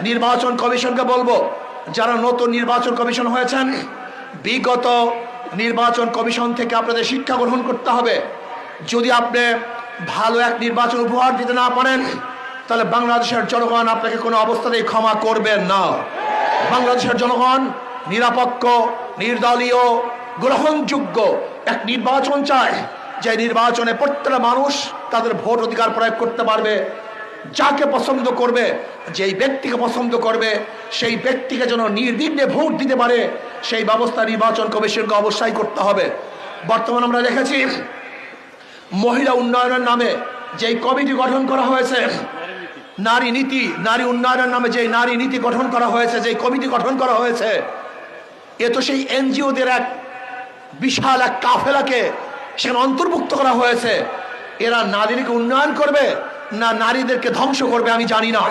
নির্বাচন কমিশনকে বলবো, যারা নতুন নির্বাচন কমিশন হয়েছেন, বিগত নির্বাচন কমিশন থেকে আপনাদের শিক্ষা গ্রহণ করতে হবে। যদি আপনি ভালো এক নির্বাচন উপহার দিতে না পারেন, তাহলে বাংলাদেশের জনগণ আপনাকে কোনো অবস্থাতেই ক্ষমা করবেন না। বাংলাদেশের জনগণ নিরপেক্ষ, নির্দলীয়, গ্রহণযোগ্য এক নির্বাচন চায়, যে নির্বাচনে প্রত্যেকটা মানুষ তাদের ভোট অধিকার প্রয়োগ করতে পারবে। যাকে পছন্দ করবে, যেই ব্যক্তিকে পছন্দ করবে, সেই ব্যক্তিকে যেন নির্বিঘ্নে ভোট দিতে পারে, সেই ব্যবস্থা নির্বাচন কমিশনকে অবশ্যই করতে হবে। বর্তমানে আমরা দেখেছি মহিলা উন্নয়নের নামে যেই কমিটি গঠন করা হয়েছে, নারী নীতি, নারী উন্নয়নের নামে যে নারী নীতি গঠন করা হয়েছে, যে কমিটি গঠন করা হয়েছে, এ তো সেই এনজিওদের এক বিশাল এক কাফেলাকে সেখানে অন্তর্ভুক্ত করা হয়েছে। এরা নারীকে উন্নয়ন করবে না নারীদেরকে ধ্বংস করবে আমি জানি না।